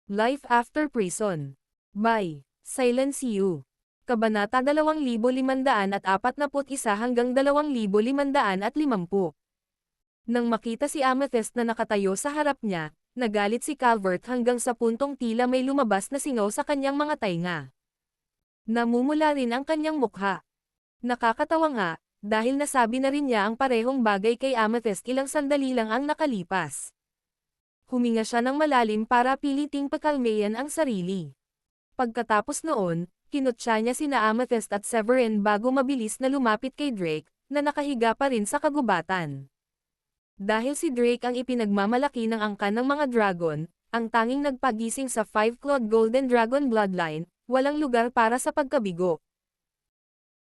Life After Prison. By Silence You. Kabanata 2541 hanggang 2550. Nang makita si Amethyst na nakatayo sa harap niya, nagalit si Calvert hanggang sa puntong tila may lumabas na singaw sa kanyang mga tainga. Namumula rin ang kanyang mukha. Nakakatawa nga, dahil nasabi na rin niya ang parehong bagay kay Amethyst ilang sandali lang ang nakalipas. Huminga siya ng malalim para piliting pakalmayan ang sarili. Pagkatapos noon, kinutya niya sina Amethyst at Severin bago mabilis na lumapit kay Drake, na nakahiga pa rin sa kagubatan. Dahil si Drake ang ipinagmamalaki ng angkan ng mga dragon, ang tanging nagpagising sa 5-clawed Golden Dragon bloodline, walang lugar para sa pagkabigo.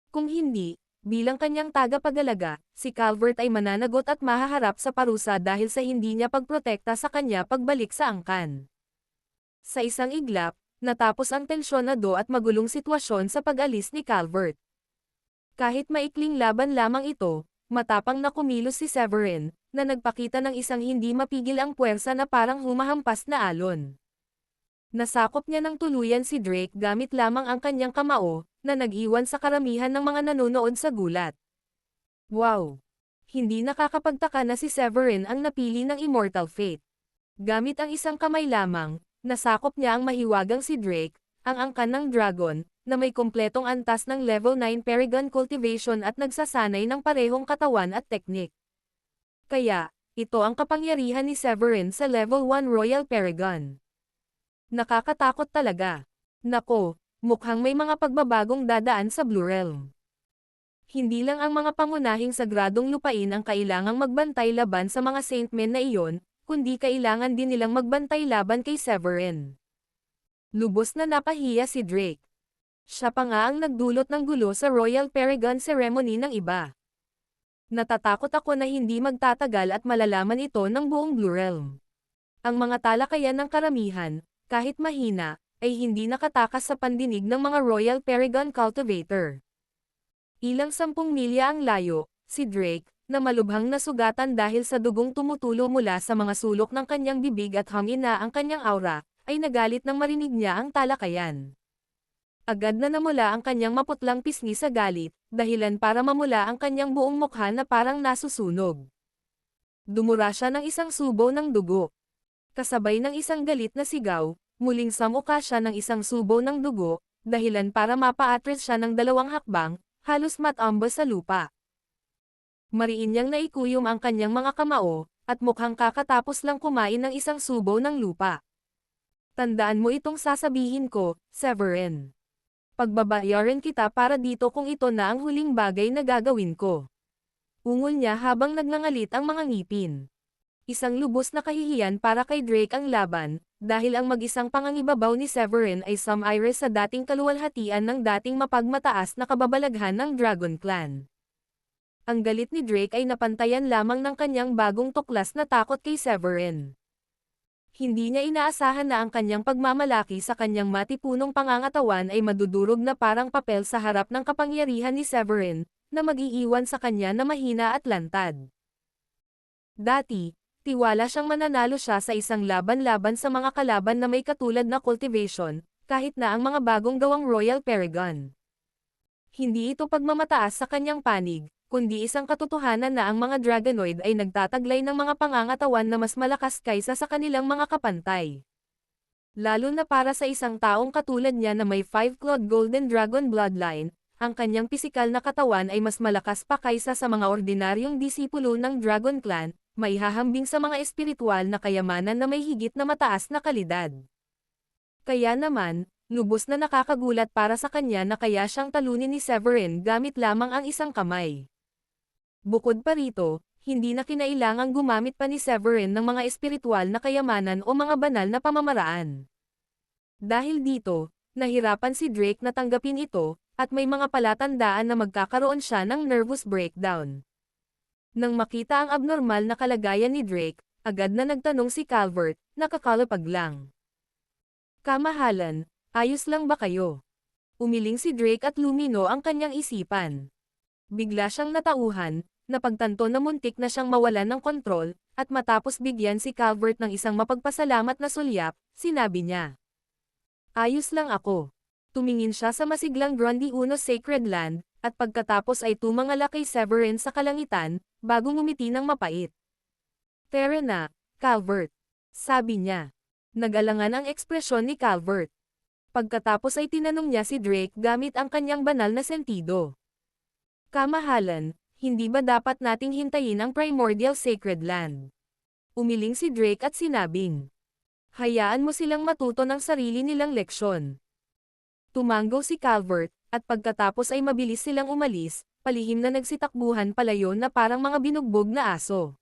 Kung hindi, bilang kanyang tagapag-alaga, si Calvert ay mananagot at mahaharap sa parusa dahil sa hindi niya pagprotekta sa kanya pagbalik sa angkan. Sa isang iglap, natapos ang tensyonado at magulong sitwasyon sa pag-alis ni Calvert. Kahit maikling laban lamang ito, matapang na kumilos si Severin, na nagpakita ng isang hindi mapigil ang puwersa na parang humahampas na alon. Nasakop niya ng tuluyan si Drake gamit lamang ang kanyang kamao, na nag-iwan sa karamihan ng mga nanonood sa gulat. Wow! Hindi nakakapagtaka na si Severin ang napili ng Immortal Fate. Gamit ang isang kamay lamang, nasakop niya ang mahiwagang si Drake, ang angkan ng dragon, na may kumpletong antas ng level 9 Paragon cultivation at nagsasanay ng parehong katawan at teknik. Kaya, ito ang kapangyarihan ni Severin sa level 1 Royal Paragon. Nakakatakot talaga. Nako, mukhang may mga pagbabagong dadaan sa Blue Realm. Hindi lang ang mga pangunahing sagradong lupain ang kailangang magbantay laban sa mga Saintmen na iyon, kundi kailangan din nilang magbantay laban kay Severin. Lubos na napahiya si Drake. Siya pa nga ang nagdulot ng gulo sa Royal Paragon Ceremony ng iba. Natatakot ako na hindi magtatagal at malalaman ito ng buong Blue Realm. Ang mga talakayan ng karamihan, kahit mahina, ay hindi nakatakas sa pandinig ng mga Royal Paragon Cultivator. Ilang 10 milya ang layo, si Drake, na malubhang nasugatan dahil sa dugong tumutulo mula sa mga sulok ng kanyang bibig at humina ang kanyang aura, ay nagalit nang marinig niya ang talakayan. Agad na namula ang kanyang maputlang pisngi sa galit, dahilan para mamula ang kanyang buong mukha na parang nasusunog. Dumura siya ng isang subo ng dugo. Kasabay ng isang galit na sigaw, muling samuka siya ng isang subo ng dugo, dahilan para mapaatras siya ng 2 hakbang, halos matambas sa lupa. Mariin niyang naikuyom ang kanyang mga kamao, at mukhang kakatapos lang kumain ng isang subo ng lupa. Tandaan mo itong sasabihin ko, Severin. Pagbabayaran kita para dito kung ito na ang huling bagay na gagawin ko. Ungol niya habang nagngangalit ang mga ngipin. Isang lubos na kahihiyan para kay Drake ang laban, dahil ang mag-isang pangangibabaw ni Severin ay sum-ire sa dating kaluwalhatian ng dating mapagmataas na kababalaghan ng Dragon Clan. Ang galit ni Drake ay napantayan lamang ng kanyang bagong tuklas na takot kay Severin. Hindi niya inaasahan na ang kanyang pagmamalaki sa kanyang matipunong pangangatawan ay madudurog na parang papel sa harap ng kapangyarihan ni Severin, na mag-iiwan sa kanya na mahina at lantad. Dati, tiwala siyang mananalo siya sa isang laban-laban sa mga kalaban na may katulad na cultivation, kahit na ang mga bagong gawang Royal Paragon. Hindi ito pagmamataas sa kanyang panig, kundi isang katotohanan na ang mga Dragonoid ay nagtataglay ng mga pangangatawan na mas malakas kaysa sa kanilang mga kapantay. Lalo na para sa isang taong katulad niya na may 5-clawed Golden Dragon bloodline, ang kanyang pisikal na katawan ay mas malakas pa kaysa sa mga ordinaryong disipulo ng Dragon Clan, may hahambing sa mga espiritual na kayamanan na may higit na mataas na kalidad. Kaya naman, lubos na nakakagulat para sa kanya na kaya siyang talunin ni Severin gamit lamang ang isang kamay. Bukod pa rito, hindi na kinailangang gumamit pa ni Severin ng mga espiritual na kayamanan o mga banal na pamamaraan. Dahil dito, nahirapan si Drake na tanggapin ito, at may mga palatandaan na magkakaroon siya ng nervous breakdown. Nang makita ang abnormal na kalagayan ni Drake, agad na nagtanong si Calvert, nakakalapag lang. Kamahalan, ayos lang ba kayo? Umiling si Drake at lumino ang kanyang isipan. Bigla siyang natauhan, napagtanto na muntik na siyang mawalan ng kontrol, at matapos bigyan si Calvert ng isang mapagpasalamat na sulyap, sinabi niya. Ayos lang ako. Tumingin siya sa masiglang Grundy Uno Sacred Land, at pagkatapos ay tumangala kay Severin sa kalangitan, bago ngumiti ng mapait. Tara na, Calvert. Sabi niya. Nag-alangan ang ekspresyon ni Calvert. Pagkatapos ay tinanong niya si Drake gamit ang kanyang banal na sentido. Kamahalan, hindi ba dapat nating hintayin ang Primordial Sacred Land? Umiling si Drake at sinabing. Hayaan mo silang matuto ng sarili nilang leksyon. Tumango si Calvert, at pagkatapos ay mabilis silang umalis, palihim na nagsitakbuhan palayo na parang mga binugbog na aso.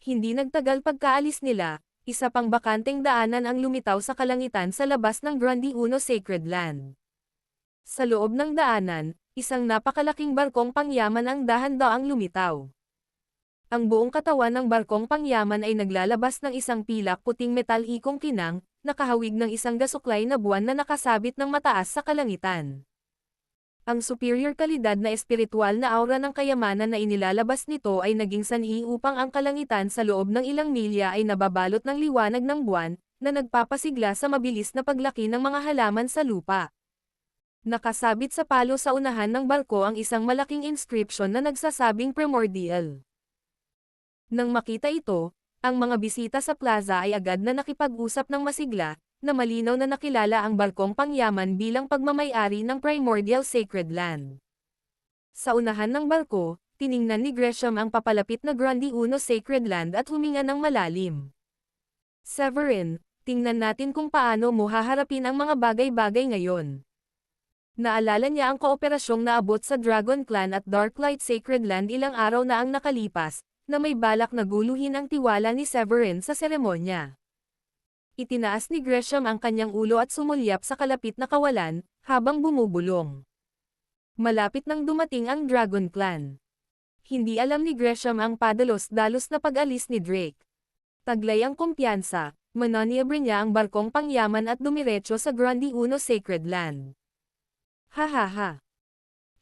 Hindi nagtagal pagkaalis nila, isa pang bakanteng daanan ang lumitaw sa kalangitan sa labas ng Grundy Uno Sacred Land. Sa loob ng daanan, isang napakalaking barkong pangyaman ang dahan-daang lumitaw. Ang buong katawan ng barkong pangyaman ay naglalabas ng isang pilak puting metal ikong kinang, nakahawig ng isang gasuklay na buwan na nakasabit ng mataas sa kalangitan. Ang superior kalidad na espiritual na aura ng kayamanan na inilalabas nito ay naging sanhi upang ang kalangitan sa loob ng ilang milya ay nababalot ng liwanag ng buwan, na nagpapasigla sa mabilis na paglaki ng mga halaman sa lupa. Nakasabit sa palo sa unahan ng barko ang isang malaking inscription na nagsasabing Primordial. Nang makita ito, ang mga bisita sa plaza ay agad na nakipag-usap ng masigla, na malinaw na nakilala ang barkong pangyaman bilang pagmamay-ari ng Primordial Sacred Land. Sa unahan ng barko, tiningnan ni Gresham ang papalapit na Grundy Uno Sacred Land at huminga ng malalim. Severin, tingnan natin kung paano mo haharapin ang mga bagay-bagay ngayon. Naalala niya ang kooperasyong naabot sa Dragon Clan at Darklight Sacred Land ilang araw na ang nakalipas, na may balak na guluhin ang tiwala ni Severin sa seremonya. Itinaas ni Gresham ang kanyang ulo at sumulyap sa kalapit na kawalan, habang bumubulong. Malapit nang dumating ang Dragon Clan. Hindi alam ni Gresham ang padalos-dalos na pag-alis ni Drake. Taglay ang kumpiyansa, manonyebre niya ang barkong pangyaman at dumiretso sa Grundy Uno Sacred Land. Hahaha.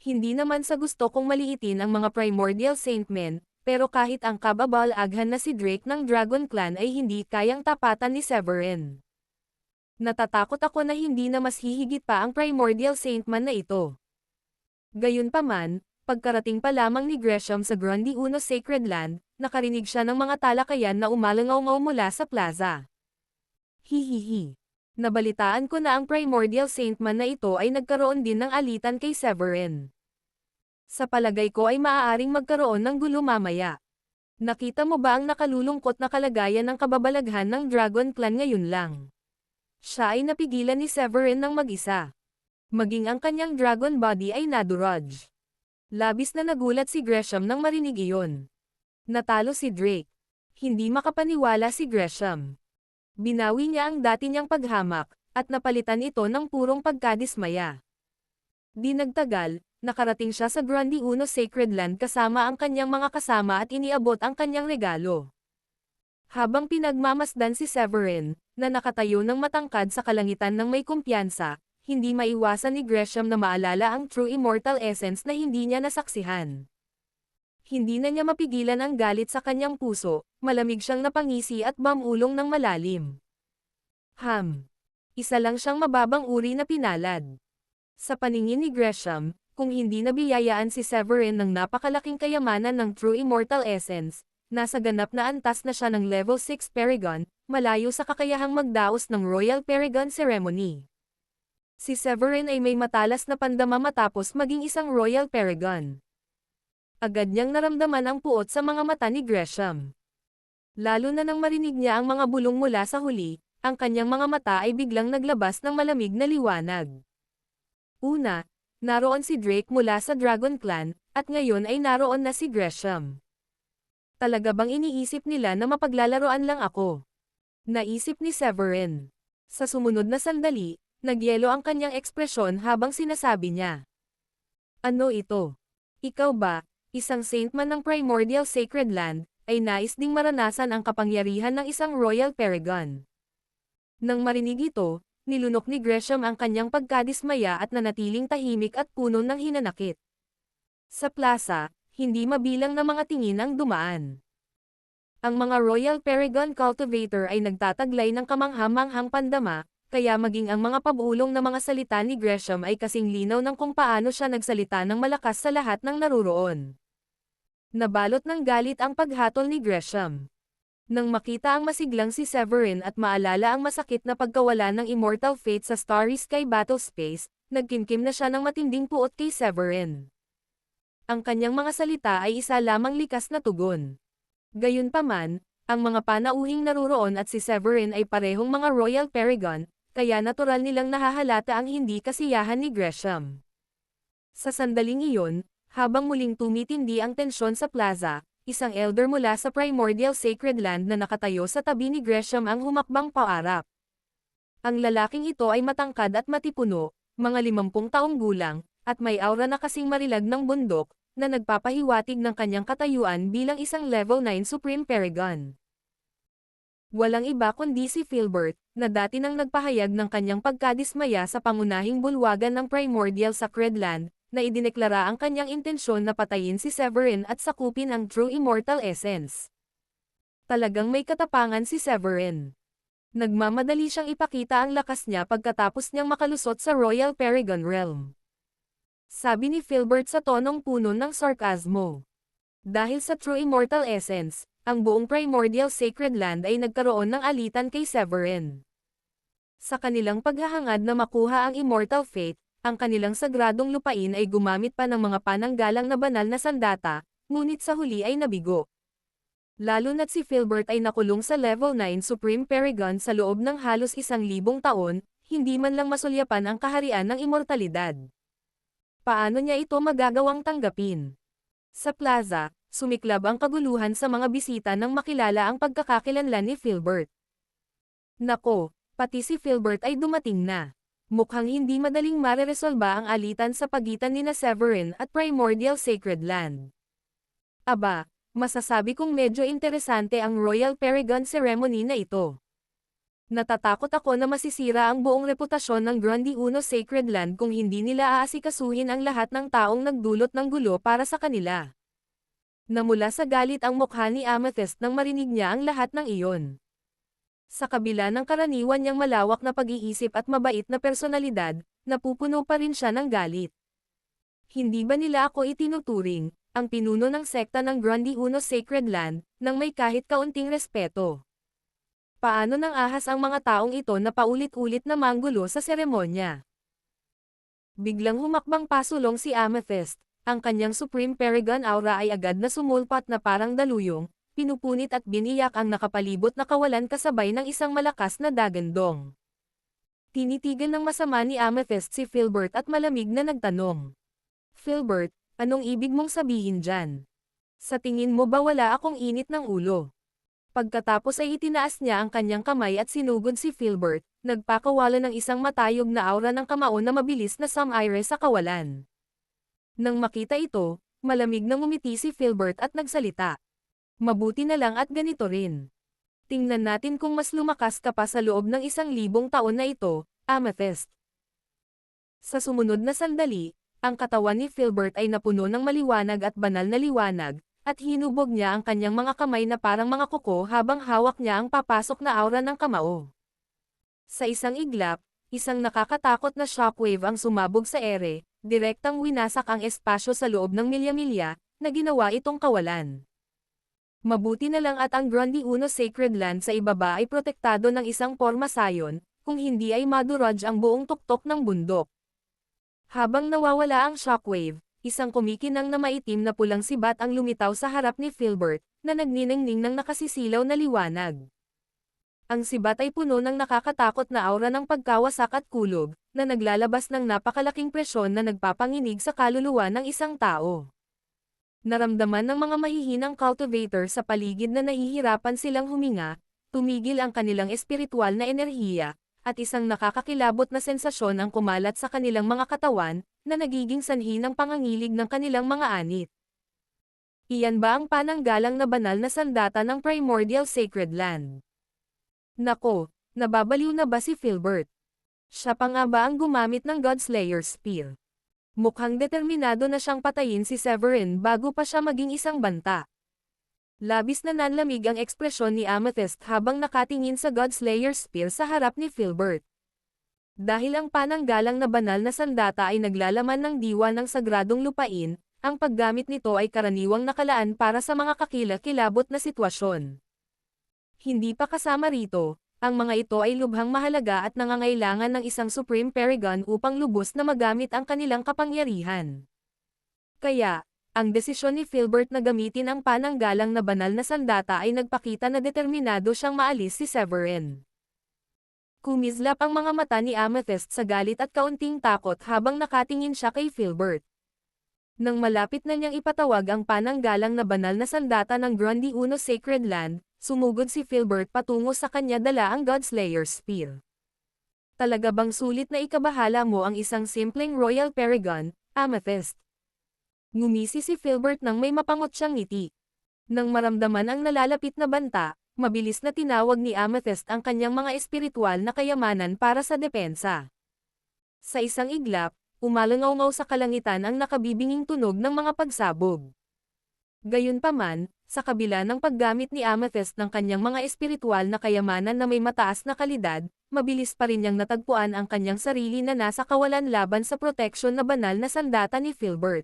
Hindi naman sa gusto kong maliitin ang mga Primordial Saintmen, pero kahit ang kababalaghan na si Drake ng Dragon Clan ay hindi kayang tapatan ni Severin. Natatakot ako na hindi na mas hihigit pa ang Primordial Saintman na ito. Gayunpaman, pagkarating pa lamang ni Gresham sa Grundy Uno Sacred Land, nakarinig siya ng mga talakayan na umalangaw-ngaw mula sa plaza. Hihihi. Nabalitaan ko na ang Primordial Saintman na ito ay nagkaroon din ng alitan kay Severin. Sa palagay ko ay maaaring magkaroon ng gulo mamaya. Nakita mo ba ang nakalulungkot na kalagayan ng kababalaghan ng Dragon Clan ngayon lang? Siya ay napigilan ni Severin ng mag-isa. Maging ang kanyang dragon body ay nadurog. Labis na nagulat si Gresham nang marinig iyon. Natalo si Drake. Hindi makapaniwala si Gresham. Binawi niya ang dati niyang paghamak, at napalitan ito ng purong pagkadismaya. Di nagtagal, nakarating siya sa Grundy Uno Sacred Land kasama ang kanyang mga kasama at iniabot ang kanyang regalo. Habang pinagmamasdan si Severin, na nakatayo ng matangkad sa kalangitan ng may kumpiyansa, hindi maiwasan ni Gresham na maalala ang true immortal essence na hindi niya nasaksihan. Hindi na niya mapigilan ang galit sa kanyang puso, malamig siyang napangisi at bamulong ng malalim. Isa lang siyang mababang uri na pinalad. Sa paningin ni Gresham, kung hindi nabiyayaan si Severin ng napakalaking kayamanan ng true immortal essence, nasa ganap na antas na siya ng level 6 Paragon, malayo sa kakayahang magdaos ng Royal Paragon Ceremony. Si Severin ay may matalas na pandama matapos maging isang Royal Paragon. Agad niyang naramdaman ang puot sa mga mata ni Gresham. Lalo na nang marinig niya ang mga bulong mula sa huli, ang kanyang mga mata ay biglang naglabas ng malamig na liwanag. Una, naroon si Drake mula sa Dragon Clan, at ngayon ay naroon na si Gresham. Talaga bang iniisip nila na mapaglalaroan lang ako? Naisip ni Severin. Sa sumunod na sandali, nagyelo ang kanyang ekspresyon habang sinasabi niya. Ano ito? Ikaw ba, isang saintman ng Primordial Sacred Land, ay nais ding maranasan ang kapangyarihan ng isang Royal Paragon? Nang marinig ito, nilunok ni Gresham ang kanyang pagkadismaya at nanatiling tahimik at puno ng hinanakit. Sa plaza, hindi mabilang na mga tingin ang dumaan. Ang mga Royal Paragon Cultivator ay nagtataglay ng kamangha-manghang pandama, kaya maging ang mga pabulong na mga salita ni Gresham ay kasing linaw ng kung paano siya nagsalita ng malakas sa lahat ng naruroon. Nabalot ng galit ang paghatol ni Gresham. Nang makita ang masiglang si Severin at maalala ang masakit na pagkawala ng Immortal Fate sa Starry Sky Battle Space, nagkimkim na siya ng matinding puot kay Severin. Ang kanyang mga salita ay isa lamang likas na tugon. Gayunpaman, ang mga panauhing naruroon at si Severin ay parehong mga Royal Paragon, kaya natural nilang nahahalata ang hindi kasiyahan ni Gresham. Sa sandaling iyon, habang muling tumitindi ang tensyon sa plaza, isang elder mula sa Primordial Sacred Land na nakatayo sa tabi ni Gresham ang humakbang paarap. Ang lalaking ito ay matangkad at matipuno, mga 50 taong gulang, at may aura na kasing marilag ng bundok, na nagpapahiwatig ng kanyang katayuan bilang isang level 9 Supreme Paragon. Walang iba kundi si Filbert, na dati nang nagpahayag ng kanyang pagkadismaya sa pangunahing bulwagan ng Primordial Sacred Land, na idineklara ang kanyang intensyon na patayin si Severin at sakupin ang True Immortal Essence. Talagang may katapangan si Severin. Nagmamadali siyang ipakita ang lakas niya pagkatapos niyang makalusot sa Royal Paragon Realm. Sabi ni Filbert sa tonong puno ng sarkasmo. Dahil sa True Immortal Essence, ang buong Primordial Sacred Land ay nagkaroon ng alitan kay Severin. Sa kanilang paghahangad na makuha ang Immortal Fate, ang kanilang sagradong lupain ay gumamit pa ng mga pananggalang na banal na sandata, ngunit sa huli ay nabigo. Lalo na't si Filbert ay nakulong sa level 9 Supreme Paragon sa loob ng halos 1,000 taon, hindi man lang masulyapan ang kaharian ng immortalidad. Paano niya ito magagawang tanggapin? Sa plaza, sumiklab ang kaguluhan sa mga bisita nang makilala ang pagkakakilanlan ni Filbert. Nako, pati si Filbert ay dumating na. Mukhang hindi madaling mareresolba ang alitan sa pagitan nina Severin at Primordial Sacred Land. Aba, masasabi kong medyo interesante ang Royal Paragon Ceremony na ito. Natatakot ako na masisira ang buong reputasyon ng Grundy Uno Sacred Land kung hindi nila aasikasuhin ang lahat ng taong nagdulot ng gulo para sa kanila. Namula sa galit ang mukha ni Amethyst nang marinig niya ang lahat ng iyon. Sa kabila ng karaniwan niyang malawak na pag-iisip at mabait na personalidad, napupuno pa rin siya ng galit. Hindi ba nila ako itinuturing, ang pinuno ng sekta ng Grundy Uno Sacred Land, nang may kahit kaunting respeto? Paano nang ahas ang mga taong ito na paulit-ulit na manggulo sa seremonya? Biglang humakbang pasulong si Amethyst, ang kanyang Supreme Paragon aura ay agad na sumulpat na parang daluyong, pinupunit at biniyak ang nakapalibot na kawalan kasabay ng isang malakas na dagandong. Tinitigan ng masama ni Amethyst si Filbert at malamig na nagtanong. Filbert, anong ibig mong sabihin dyan? Sa tingin mo ba wala akong init ng ulo? Pagkatapos ay itinaas niya ang kanyang kamay at sinugod si Filbert, nagpakawala ng isang matayog na aura ng kamao na mabilis na sumire sa kawalan. Nang makita ito, malamig na ngumiti si Filbert at nagsalita. Mabuti na lang at ganito rin. Tingnan natin kung mas lumakas ka pa sa loob ng 1,000 taon na ito, Amethyst. Sa sumunod na sandali, ang katawan ni Filbert ay napuno ng maliwanag at banal na liwanag, at hinubog niya ang kanyang mga kamay na parang mga kuko habang hawak niya ang papasok na aura ng kamao. Sa isang iglap, isang nakakatakot na shockwave ang sumabog sa ere, direktang winasak ang espasyo sa loob ng milya-milya, na ginawa itong kawalan. Mabuti na lang at ang Grundy Uno Sacred Land sa ibaba ay protektado ng isang pormasayon, kung hindi ay maduraj ang buong tuktok ng bundok. Habang nawawala ang shockwave, isang kumikinang na maitim na pulang sibat ang lumitaw sa harap ni Filbert, na nagniningning ng nakasisilaw na liwanag. Ang sibat ay puno ng nakakatakot na aura ng pagkawasak at kulog, na naglalabas ng napakalaking presyon na nagpapanginig sa kaluluwa ng isang tao. Naramdaman ng mga mahihinang cultivator sa paligid na nahihirapan silang huminga, tumigil ang kanilang espiritual na enerhiya, at isang nakakakilabot na sensasyon ang kumalat sa kanilang mga katawan, na nagiging sanhi ng pangangilig ng kanilang mga anit. Iyan ba ang pananggalang na banal na sandata ng Primordial Sacred Land? Nako, nababaliw na ba si Filbert? Siya pa nga ba ang gumamit ng Godslayer Spear? Mukhang determinado na siyang patayin si Severin bago pa siya maging isang banta. Labis na nanlamig ang ekspresyon ni Amethyst habang nakatingin sa Godslayer's Spear sa harap ni Filbert. Dahil ang pananggalang na banal na sandata ay naglalaman ng diwa ng sagradong lupain, ang paggamit nito ay karaniwang nakalaan para sa mga kakilakilabot na sitwasyon. Hindi pa kasama rito, ang mga ito ay lubhang mahalaga at nangangailangan ng isang Supreme Paragon upang lubos na magamit ang kanilang kapangyarihan. Kaya, ang desisyon ni Filbert na gamitin ang pananggalang na banal na sandata ay nagpakita na determinado siyang maalis si Severin. Kumislap ang mga mata ni Amethyst sa galit at kaunting takot habang nakatingin siya kay Filbert. Nang malapit na niyang ipatawag ang pananggalang na banal na sandata ng Grundy Uno Sacred Land, sumugod si Filbert patungo sa kanya dala ang Godslayer's Spear. Talaga bang sulit na ikabahala mo ang isang simpleng Royal Paragon, Amethyst? Ngumisi si Filbert nang may mapangot siyang ngiti. Nang maramdaman ang nalalapit na banta, mabilis na tinawag ni Amethyst ang kanyang mga espiritual na kayamanan para sa depensa. Sa isang iglap, umalangaw-ngaw sa kalangitan ang nakabibinging tunog ng mga pagsabog. Gayunpaman, sa kabila ng paggamit ni Amethyst ng kanyang mga espiritual na kayamanan na may mataas na kalidad, mabilis pa rin niyang natagpuan ang kanyang sarili na nasa kawalan laban sa proteksyon na banal na sandata ni Filbert.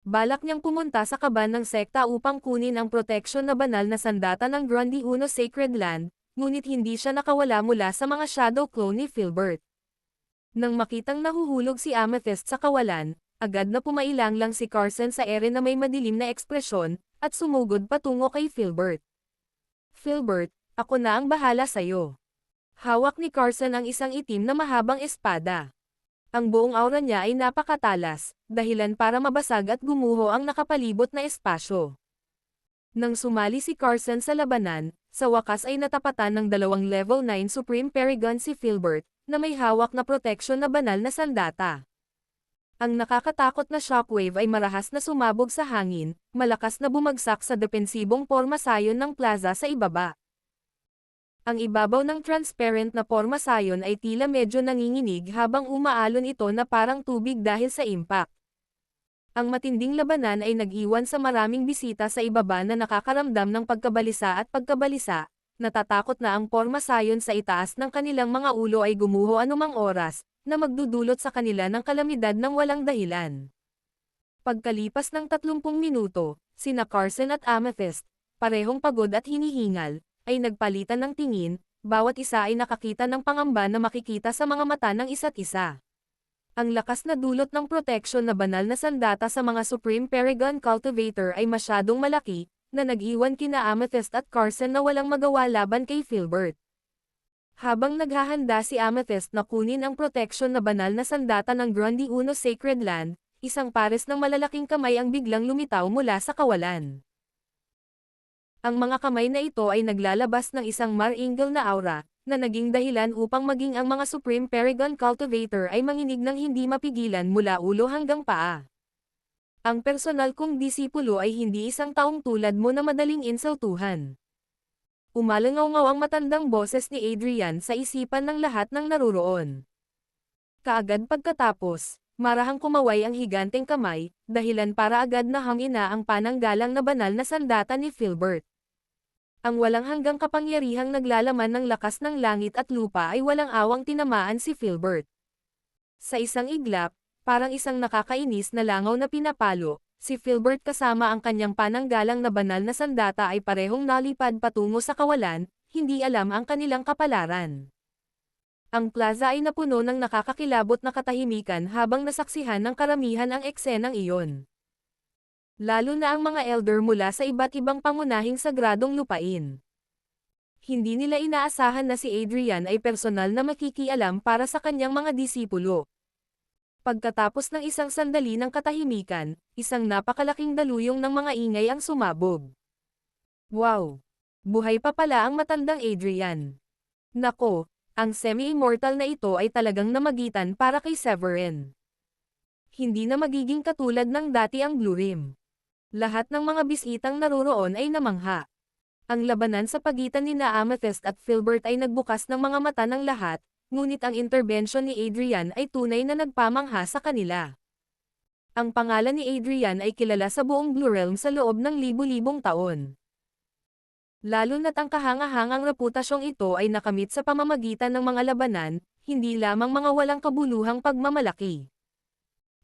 Balak niyang pumunta sa kaban ng sekta upang kunin ang proteksyon na banal na sandata ng Grundy Uno Sacred Land, ngunit hindi siya nakawala mula sa mga shadow clone ni Filbert. Nang makitang nahuhulog si Amethyst sa kawalan, agad na pumailang lang si Carson sa ere na may madilim na ekspresyon, at sumugod patungo kay Filbert. Filbert, ako na ang bahala sa'yo. Hawak ni Carson ang isang itim na mahabang espada. Ang buong aura niya ay napakatalas, dahilan para mabasag at gumuho ang nakapalibot na espasyo. Nang sumali si Carson sa labanan, sa wakas ay natapatan ng 2 level 9 Supreme Paragon si Filbert, na may hawak na proteksyon na banal na sandata. Ang nakakatakot na shockwave ay marahas na sumabog sa hangin, malakas na bumagsak sa depensibong pormasayon ng plaza sa ibaba. Ang ibabaw ng transparent na pormasayon ay tila medyo nanginginig habang umaalon ito na parang tubig dahil sa impact. Ang matinding labanan ay nag-iwan sa maraming bisita sa ibaba na nakakaramdam ng pagkabalisa at pagkabalisa, natatakot na ang pormasayon sa itaas ng kanilang mga ulo ay gumuho anumang oras, na magdudulot sa kanila ng kalamidad ng walang dahilan. Pagkalipas ng 30 minuto, sina Carson at Amethyst, parehong pagod at hinihingal, ay nagpalitan ng tingin, bawat isa ay nakakita ng pangamba na makikita sa mga mata ng isa't isa. Ang lakas na dulot ng proteksyon na banal na sandata sa mga Supreme Paragon Cultivator ay masyadong malaki, na nag-iwan kina Amethyst at Carson na walang magawa laban kay Filbert. Habang naghahanda si Amethyst na kunin ang proteksyon na banal na sandata ng Grundy Uno Sacred Land, isang pares ng malalaking kamay ang biglang lumitaw mula sa kawalan. Ang mga kamay na ito ay naglalabas ng isang mar-ingle na aura, na naging dahilan upang maging ang mga Supreme Paragon Cultivator ay manginig ng hindi mapigilan mula ulo hanggang paa. Ang personal kong disipulo ay hindi isang taong tulad mo na madaling insultuhan. Umalangaw-ngaw ang matandang boses ni Adrian sa isipan ng lahat ng naruroon. Kaagad pagkatapos, marahang kumaway ang higanteng kamay, dahilan para agad na hangina ang pananggalang na banal na sandata ni Filbert. Ang walang hanggang kapangyarihang naglalaman ng lakas ng langit at lupa ay walang awang tinamaan si Filbert. Sa isang iglap, parang isang nakakainis na langaw na pinapalo, si Filbert kasama ang kanyang pananggalang na banal na sandata ay parehong nalipad patungo sa kawalan, hindi alam ang kanilang kapalaran. Ang plaza ay napuno ng nakakakilabot na katahimikan habang nasaksihan ng karamihan ang eksenang iyon. Lalo na ang mga elder mula sa iba't ibang pangunahing sagradong lupain. Hindi nila inaasahan na si Adrian ay personal na makikialam para sa kanyang mga disipulo. Pagkatapos ng isang sandali ng katahimikan, isang napakalaking daluyong ng mga ingay ang sumabog. Wow! Buhay pa pala ang matandang Adrian. Nako, ang semi-immortal na ito ay talagang namagitan para kay Severin. Hindi na magiging katulad ng dati ang Blue Rim. Lahat ng mga bisitang naruroon ay namangha. Ang labanan sa pagitan ni Amethyst at Filbert ay nagbukas ng mga mata ng lahat, ngunit ang interbensyon ni Adrian ay tunay na nagpamangha sa kanila. Ang pangalan ni Adrian ay kilala sa buong Blue Realm sa loob ng libu-libong taon. Lalo na't ang kahangahangang reputasyong ito ay nakamit sa pamamagitan ng mga labanan, hindi lamang mga walang kabuluhang pagmamalaki.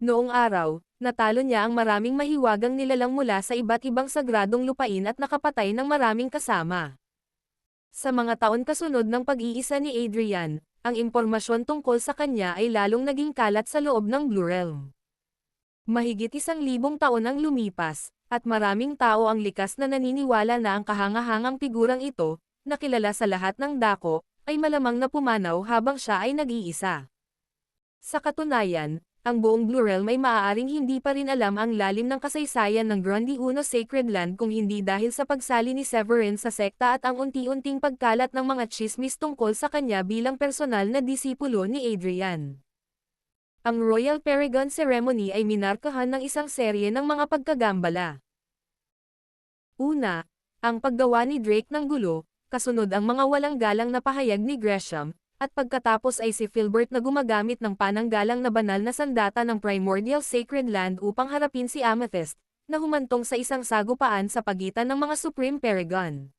Noong araw, natalo niya ang maraming mahiwagang nilalang mula sa iba't ibang sagradong lupain at nakapatay ng maraming kasama. Sa mga taon kasunod ng pag-iisa ni Adrian, ang impormasyon tungkol sa kanya ay lalong naging kalat sa loob ng Blue Realm. Mahigit 1,000 taon ang lumipas, at maraming tao ang likas na naniniwala na ang kahangahangang figurang ito, na kilala sa lahat ng dako, ay malamang na pumanaw habang siya ay nag-iisa. Sa katunayan, ang buong Blue Realm ay maaaring hindi pa rin alam ang lalim ng kasaysayan ng Grundy Uno Sacred Land kung hindi dahil sa pagsali ni Severin sa sekta at ang unti-unting pagkalat ng mga tsismis tungkol sa kanya bilang personal na disipulo ni Adrian. Ang Royal Paragon Ceremony ay minarkahan ng isang serye ng mga pagkagambala. Una, ang paggawa ni Drake ng gulo, kasunod ang mga walang galang na pahayag ni Gresham, at pagkatapos ay si Filbert na gumagamit ng pananggalang na banal na sandata ng Primordial Sacred Land upang harapin si Amethyst, na humantong sa isang sagupaan sa pagitan ng mga Supreme Paragon.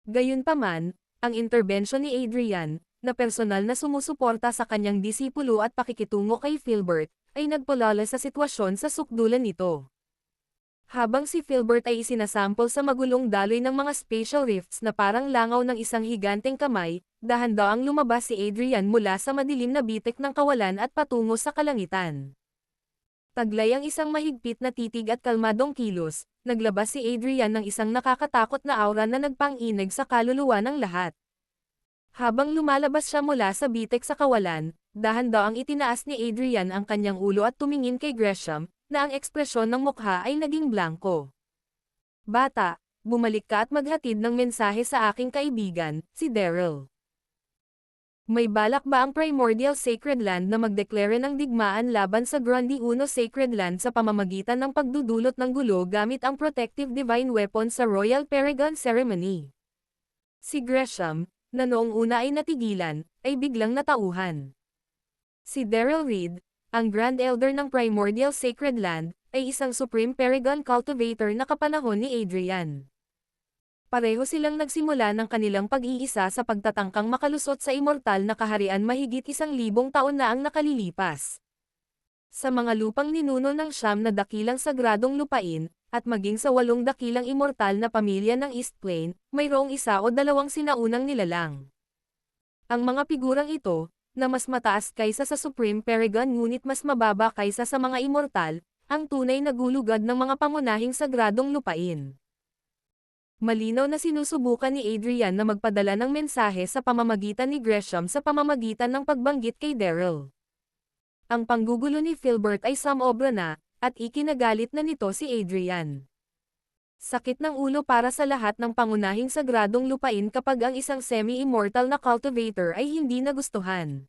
Gayunpaman, ang interbensyon ni Adrian, na personal na sumusuporta sa kanyang disipulo at pakikitungo kay Filbert, ay nagpalala sa sitwasyon sa sukdulan nito. Habang si Filbert ay isinasample sa magulong daloy ng mga spatial rifts na parang langaw ng isang higanteng kamay, dahan-daang lumabas si Adrian mula sa madilim na bitik ng kawalan at patungo sa kalangitan. Taglay ang isang mahigpit na titig at kalmadong kilos, naglabas si Adrian ng isang nakakatakot na aura na nagpang-inig sa kaluluwa ng lahat. Habang lumalabas siya mula sa bitik sa kawalan, dahan-daang itinaas ni Adrian ang kanyang ulo at tumingin kay Gresham, na ang ekspresyon ng mukha ay naging blanko. "Bata, bumalik ka at maghatid ng mensahe sa aking kaibigan, si Daryl. May balak ba ang Primordial Sacred Land na magdeklare ng digmaan laban sa Grundy Uno Sacred Land sa pamamagitan ng pagdudulot ng gulo gamit ang Protective Divine Weapon sa Royal Paragon Ceremony?" Si Gresham, na noong una ay natigilan, ay biglang natauhan. Si Daryl Reed, ang Grand Elder ng Primordial Sacred Land, ay isang Supreme Paragon Cultivator na kapanahon ni Adrian. Pareho silang nagsimula ng kanilang pag-iisa sa pagtatangkang makalusot sa immortal na kaharian mahigit 1,000 taon na ang nakalilipas. Sa mga lupang ninuno ng 9 na dakilang sagradong lupain, at maging sa 8 dakilang immortal na pamilya ng East Plain, mayroong 1 o 2 sinaunang nilalang. Ang mga figurang ito, na mas mataas kaysa sa Supreme Paragon ngunit mas mababa kaysa sa mga immortal, ang tunay na gulugad ng mga pangunahing sagradong lupain. Malinaw na sinusubukan ni Adrian na magpadala ng mensahe sa pamamagitan ni Gresham sa pamamagitan ng pagbanggit kay Daryl. Ang panggugulo ni Filbert ay sumobra na, at ikinagalit na nito si Adrian. Sakit ng ulo para sa lahat ng pangunahing sagradong lupain kapag ang isang semi-immortal na cultivator ay hindi nagustuhan.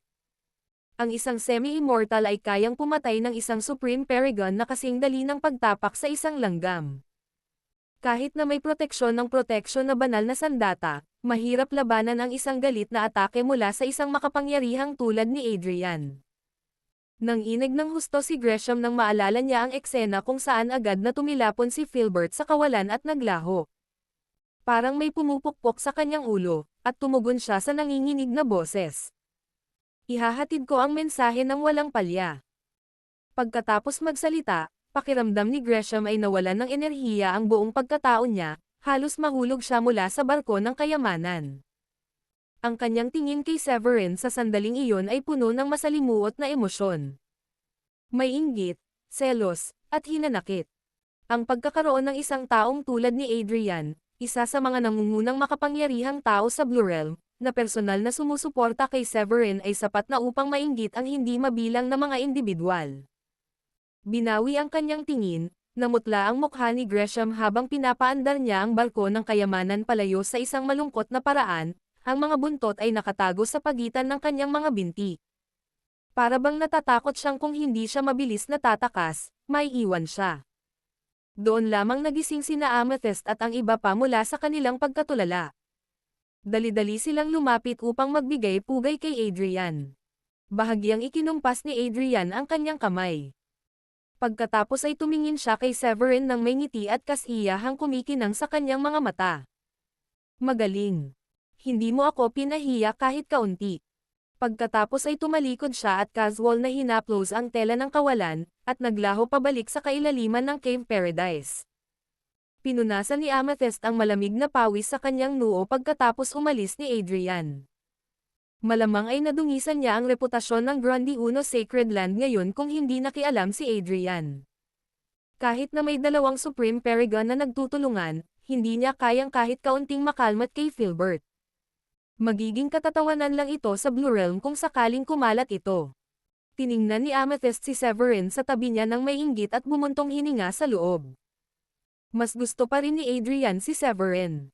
Ang isang semi-immortal ay kayang pumatay ng isang Supreme Paragon na kasing dali ng pagtapak sa isang langgam. Kahit na may proteksyon na banal na sandata, mahirap labanan ang isang galit na atake mula sa isang makapangyarihang tulad ni Adrian. Nang inig ng husto si Gresham nang maalala niya ang eksena kung saan agad na tumilapon si Filbert sa kawalan at naglaho. Parang may pumupukpok sa kanyang ulo, at tumugon siya sa nanginginig na boses. "Ihahatid ko ang mensahe ng walang palya." Pagkatapos magsalita, pakiramdam ni Gresham ay nawalan ng enerhiya ang buong pagkatao niya, halos mahulog siya mula sa barko ng kayamanan. Ang kanyang tingin kay Severin sa sandaling iyon ay puno ng masalimuot na emosyon. May inggit, selos, at hinanakit. Ang pagkakaroon ng isang taong tulad ni Adrian, isa sa mga nangungunang makapangyarihang tao sa Blue Realm, na personal na sumusuporta kay Severin ay sapat na upang mainggit ang hindi mabilang na mga individual. Binawi ang kanyang tingin, namutla ang mukha ni Gresham habang pinapaandar niya ang barko ng kayamanan palayo sa isang malungkot na paraan. Ang mga buntot ay nakatago sa pagitan ng kanyang mga binti. Para bang natatakot siyang kung hindi siya mabilis na tatakas, may iwan siya. Doon lamang nagising sina Amethyst at ang iba pa mula sa kanilang pagkatulala. Dali-dali silang lumapit upang magbigay pugay kay Adrian. Bahagyang ikinumpas ni Adrian ang kanyang kamay. Pagkatapos ay tumingin siya kay Severin ng may ngiti at kasiyahang kumikinang sa kanyang mga mata. Magaling. Hindi mo ako pinahiya kahit kaunti. Pagkatapos ay tumalikod siya at casual na hinaplos ang tela ng kawalan, at naglaho pabalik sa kailaliman ng Cave Paradise. Pinunasan ni Amethyst ang malamig na pawis sa kanyang noo pagkatapos umalis ni Adrian. Malamang ay nadungisan niya ang reputasyon ng Grundy Uno Sacred Land ngayon kung hindi nakialam si Adrian. Kahit na may dalawang Supreme Paragon na nagtutulungan, hindi niya kayang kahit kaunting makalmat kay Filbert. Magiging katatawanan lang ito sa Blue Realm kung sakaling kumalat ito. Tiningnan ni Amethyst si Severin sa tabi niya ng may inggit at bumuntong hininga sa loob. Mas gusto pa rin ni Adrian si Severin.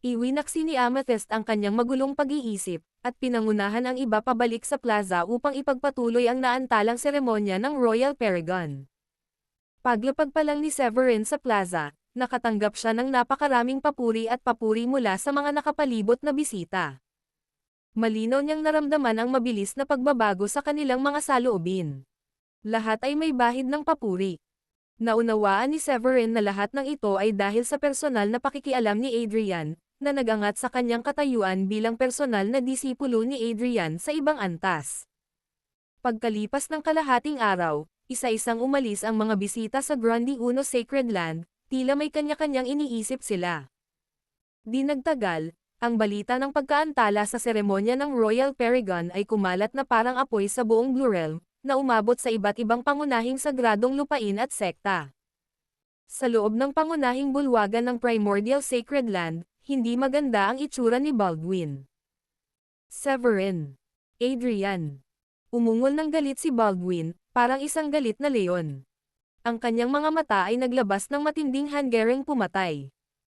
Iwinaksi ni Amethyst ang kanyang magulong pag-iisip, at pinangunahan ang iba pabalik sa plaza upang ipagpatuloy ang naantalang seremonya ng Royal Paragon. Paglapag pa lang ni Severin sa plaza, nakatanggap siya ng napakaraming papuri at papuri mula sa mga nakapalibot na bisita. Malinaw niyang naramdaman ang mabilis na pagbabago sa kanilang mga saloobin. Lahat ay may bahid ng papuri. Naunawaan ni Severin na lahat ng ito ay dahil sa personal na pakikialam ni Adrian, na nagangat sa kanyang katayuan bilang personal na disipulo ni Adrian sa ibang antas. Pagkalipas ng kalahating araw, isa-isang umalis ang mga bisita sa Grundy Uno Sacred Land, tila may kanya-kanyang iniisip sila. Di nagtagal, ang balita ng pagkaantala sa seremonya ng Royal Paragon ay kumalat na parang apoy sa buong Blue Realm, na umabot sa iba't ibang pangunahing sagradong lupain at sekta. Sa loob ng pangunahing bulwagan ng Primordial Sacred Land, hindi maganda ang itsura ni Baldwin. Severin. Adrian. Umungol ng galit si Baldwin, parang isang galit na leon. Ang kanyang mga mata ay naglabas ng matinding hanggaring pumatay.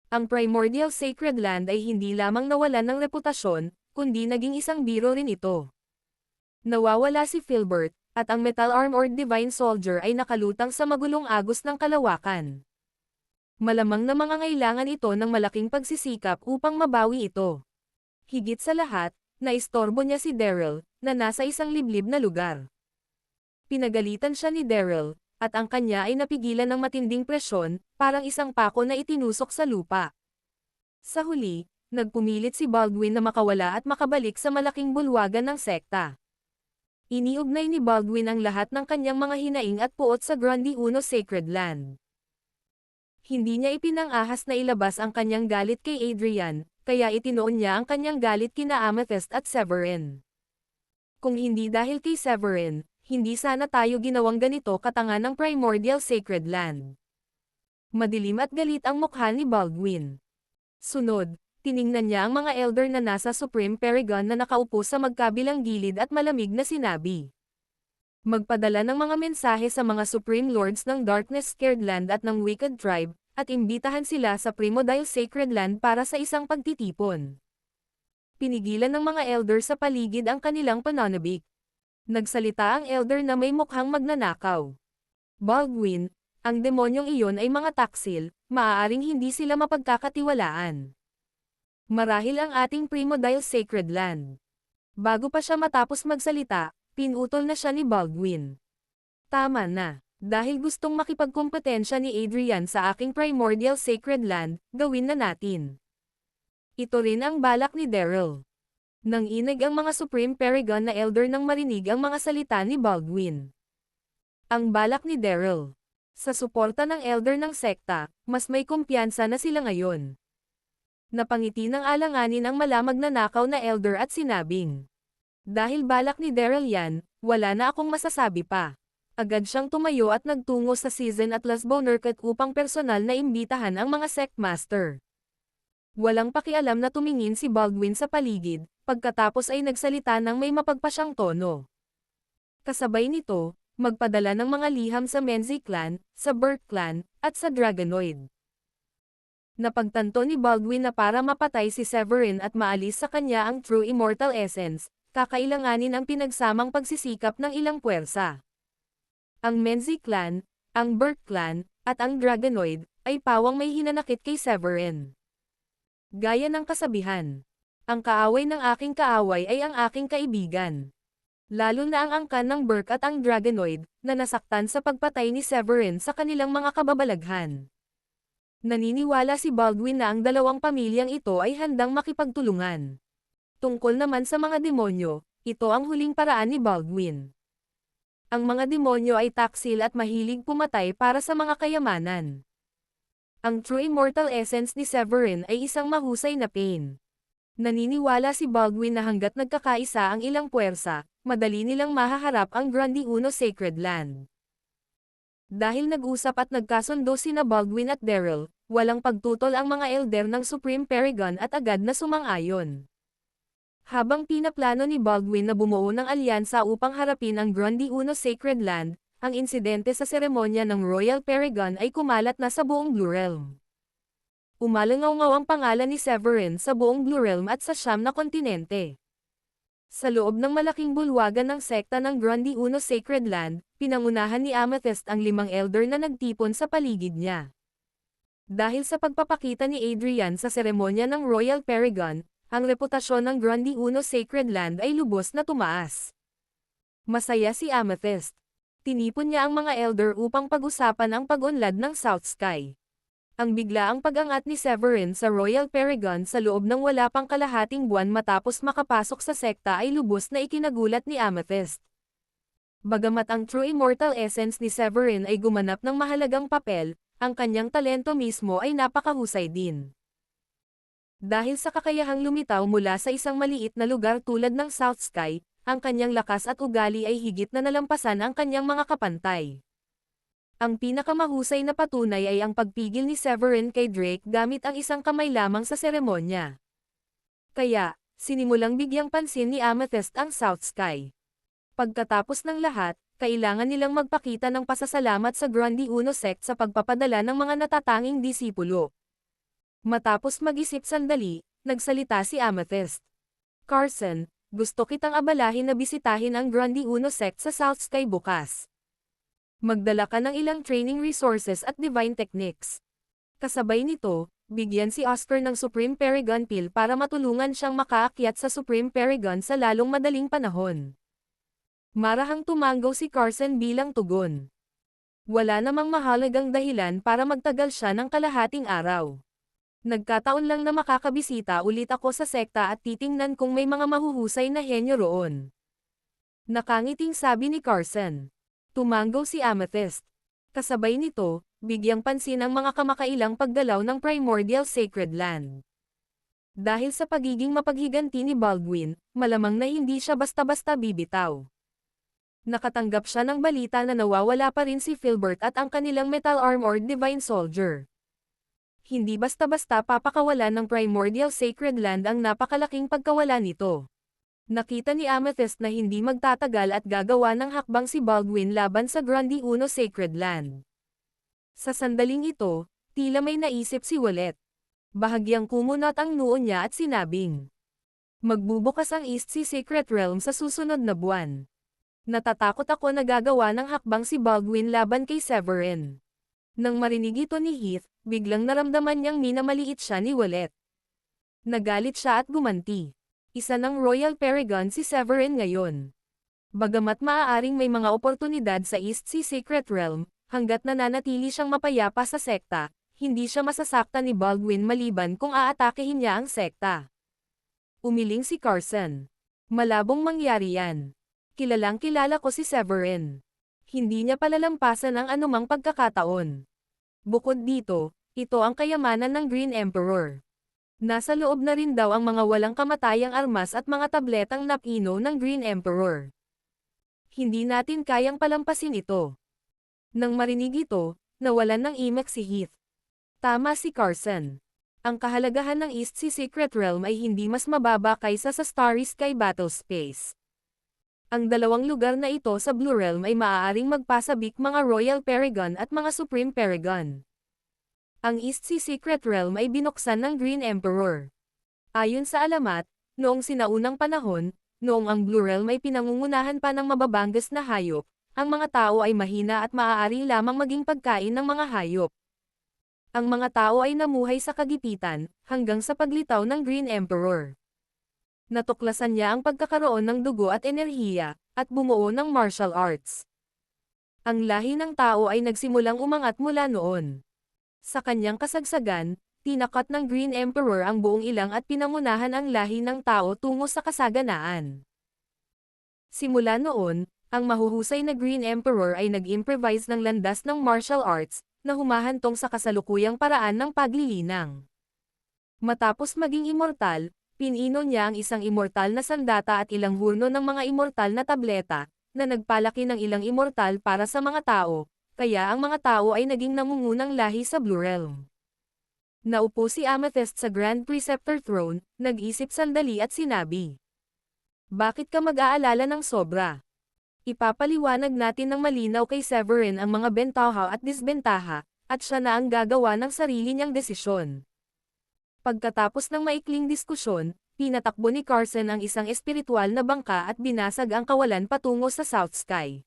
Ang Primordial Sacred Land ay hindi lamang nawalan ng reputasyon, kundi naging isang biro rin ito. Nawawala si Filbert, at ang metal-armored Divine Soldier ay nakalutang sa magulong agos ng kalawakan. Malamang na mangangailangan ito ng malaking pagsisikap upang mabawi ito. Higit sa lahat, naistorbo niya si Daryl, na nasa isang liblib na lugar. Pinagalitan siya ni Daryl, at ang kanya ay napigilan ng matinding presyon, parang isang pako na itinusok sa lupa. Sa huli, nagpumilit si Baldwin na makawala at makabalik sa malaking bulwagan ng sekta. Iniugnay ni Baldwin ang lahat ng kanyang mga hinaing at puot sa Grundy Uno Sacred Land. Hindi niya ipinang-ahas na ilabas ang kanyang galit kay Adrian, kaya itinoon niya ang kanyang galit kina Amethyst at Severin. Kung hindi dahil kay Severin, hindi sana tayo ginawang ganito katanga ng Primordial Sacred Land. Madilim at galit ang mukha ni Baldwin. Sunod, tiningnan niya ang mga elder na nasa Supreme Paragon na nakaupo sa magkabilang gilid at malamig na sinabi. Magpadala ng mga mensahe sa mga Supreme Lords ng Darkness Scared Land at ng Wicked Tribe, at imbitahan sila sa Primordial Sacred Land para sa isang pagtitipon. Pinigilan ng mga elder sa paligid ang kanilang pananabik. Nagsalita ang elder na may mukhang magnanakaw. Baldwin, ang demonyong iyon ay mga taksil, maaaring hindi sila mapagkakatiwalaan. Marahil ang ating Primordial Sacred Land. Bago pa siya matapos magsalita, pinutol na siya ni Baldwin. Tama na. Dahil gustong makipagkompetensya ni Adrian sa aking Primordial Sacred Land, gawin na natin. Ito rin ang balak ni Daryl. Nang inig ang mga Supreme Paragon na elder nang marinig ang mga salita ni Baldwin. Ang balak ni Daryl. Sa suporta ng elder ng sekta, mas may kumpiyansa na sila ngayon. Napangiti ng alanganin ang malamag na nakaw na elder at sinabing. Dahil balak ni Daryl yan, wala na akong masasabi pa. Agad siyang tumayo at nagtungo sa Season at Las Bonerket upang personal na imbitahan ang mga sect master. Walang pakialam na tumingin si Baldwin sa paligid, pagkatapos ay nagsalita ng may mapagpasyang tono. Kasabay nito, magpadala ng mga liham sa Menzi Clan, sa Burke Clan, at sa Dragonoid. Napagtanto ni Baldwin na para mapatay si Severin at maalis sa kanya ang True Immortal Essence, kakailanganin ang pinagsamang pagsisikap ng ilang puwersa. Ang Menzi Clan, ang Burke Clan, at ang Dragonoid, ay pawang may hinanakit kay Severin. Gaya ng kasabihan, ang kaaway ng aking kaaway ay ang aking kaibigan. Lalo na ang angkan ng Burke at ang Dragonoid, na nasaktan sa pagpatay ni Severin sa kanilang mga kababalaghan. Naniniwala si Baldwin na ang dalawang pamilyang ito ay handang makipagtulungan. Tungkol naman sa mga demonyo, ito ang huling paraan ni Baldwin. Ang mga demonyo ay taksil at mahilig pumatay para sa mga kayamanan. Ang true immortal essence ni Severin ay isang mahusay na pain. Naniniwala si Baldwin na hanggat nagkakaisa ang ilang puwersa, madali nilang mahaharap ang Grundy Uno Sacred Land. Dahil nag-usap at nagkasundo sina Baldwin at Daryl, walang pagtutol ang mga elder ng Supreme Paragon at agad na sumang-ayon. Habang pinaplano ni Baldwin na bumuo ng alyansa upang harapin ang Grundy Uno Sacred Land, ang insidente sa seremonya ng Royal Paragon ay kumalat na sa buong Blue Realm. Umalangaw-ngaw ang pangalan ni Severin sa buong Blue Realm at sa 9 na kontinente. Sa loob ng malaking bulwagan ng sekta ng Grundy Uno Sacred Land, pinangunahan ni Amethyst ang 5 elder na nagtipon sa paligid niya. Dahil sa pagpapakita ni Adrian sa seremonya ng Royal Paragon, ang reputasyon ng Grundy Uno Sacred Land ay lubos na tumaas. Masaya si Amethyst. Tinipon niya ang mga elder upang pag-usapan ang pag-unlad ng South Sky. Ang biglaang pag-angat ni Severin sa Royal Paragon sa loob ng wala pang kalahating buwan matapos makapasok sa sekta ay lubos na ikinagulat ni Amethyst. Bagamat ang true immortal essence ni Severin ay gumanap ng mahalagang papel, ang kanyang talento mismo ay napakahusay din. Dahil sa kakayahang lumitaw mula sa isang maliit na lugar tulad ng South Sky, ang kanyang lakas at ugali ay higit na nalampasan ang kanyang mga kapantay. Ang pinakamahusay na patunay ay ang pagpigil ni Severin kay Drake gamit ang isang kamay lamang sa seremonya. Kaya, sinimulang bigyang pansin ni Amethyst ang South Sky. Pagkatapos ng lahat, kailangan nilang magpakita ng pasasalamat sa Grundy Uno Sect sa pagpapadala ng mga natatanging disipulo. Matapos mag-isip sandali, nagsalita si Amethyst. Carson, gusto kitang abalahin na bisitahin ang Grundy Uno Sect sa South Sky bukas. Magdala ka ng ilang training resources at divine techniques. Kasabay nito, bigyan si Oscar ng Supreme Paragon Pill para matulungan siyang makaakyat sa Supreme Paragon sa lalong madaling panahon. Marahang tumanggaw si Carson bilang tugon. Wala namang mahalagang dahilan para magtagal siya ng kalahating araw. Nagkataon lang na makakabisita ulit ako sa sekta at titingnan kung may mga mahuhusay na henyo roon. Nakangiting sabi ni Carson. Tumanggaw si Amethyst. Kasabay nito, bigyang pansin ang mga kamakailang paggalaw ng Primordial Sacred Land. Dahil sa pagiging mapaghiganti ni Baldwin, malamang na hindi siya basta-basta bibitaw. Nakatanggap siya ng balita na nawawala pa rin si Filbert at ang kanilang metal-armored Divine Soldier. Hindi basta-basta papakawalan ng Primordial Sacred Land ang napakalaking pagkawala nito. Nakita ni Amethyst na hindi magtatagal at gagawa ng hakbang si Baldwin laban sa Grundy Uno Sacred Land. Sa sandaling ito, tila may naisip si Wallet. Bahagyang kumunat ang noo niya at sinabing, magbubukas ang East Sea Secret Realm sa susunod na buwan. Natatakot ako na gagawa ng hakbang si Baldwin laban kay Severin. Nang marinig ito ni Heath, biglang naramdaman niyang minamaliit siya ni Wallet. Nagalit siya at gumanti. Isa ng Royal Paragon si Severin ngayon. Bagamat maaaring may mga oportunidad sa East Sea Secret Realm, hanggat nananatili siyang mapayapa sa sekta, hindi siya masasaktan ni Baldwin maliban kung aatakehin niya ang sekta. Umiling si Carson. Malabong mangyari yan. Kilalang kilala ko si Severin. Hindi niya palalampasan ang anumang pagkakataon. Bukod dito, ito ang kayamanan ng Green Emperor. Nasa loob na rin daw ang mga walang kamatayang armas at mga tabletang napino ng Green Emperor. Hindi natin kayang palampasin ito. Nang marinig ito, nawalan ng imek si Heath. Tama si Carson. Ang kahalagahan ng East Sea Secret Realm ay hindi mas mababa kaysa sa Starry Sky Battle Space. Ang dalawang lugar na ito sa Blue Realm ay maaaring magpasabik mga Royal Paragon at mga Supreme Paragon. Ang East Sea Secret Realm ay binuksan ng Green Emperor. Ayon sa alamat, noong sinaunang panahon, noong ang Blue Realm ay pinangungunahan pa ng mababangas na hayop, ang mga tao ay mahina at maaari lamang maging pagkain ng mga hayop. Ang mga tao ay namuhay sa kagipitan, hanggang sa paglitaw ng Green Emperor. Natuklasan niya ang pagkakaroon ng dugo at enerhiya, at bumuo ng martial arts. Ang lahi ng tao ay nagsimulang umangat mula noon. Sa kanyang kasagsagan, tinakat ng Green Emperor ang buong ilang at pinangunahan ang lahi ng tao tungo sa kasaganaan. Simula noon, ang mahuhusay na Green Emperor ay nag-improvise ng landas ng martial arts, na humahantong sa kasalukuyang paraan ng paglilinang. Matapos maging immortal, pinino niya ang isang immortal na sandata at ilang hurno ng mga immortal na tableta, na nagpalaki ng ilang immortal para sa mga tao, kaya ang mga tao ay naging nangungunang lahi sa Blue Realm. Naupo si Amethyst sa Grand Preceptor Throne, nag-isip sandali at sinabi. Bakit ka mag-aalala ng sobra? Ipapaliwanag natin ng malinaw kay Severin ang mga bentaha at disbentaha, at siya na ang gagawa ng sarili niyang desisyon. Pagkatapos ng maikling diskusyon, pinatakbo ni Carson ang isang espiritual na bangka at binasag ang kawalan patungo sa South Sky.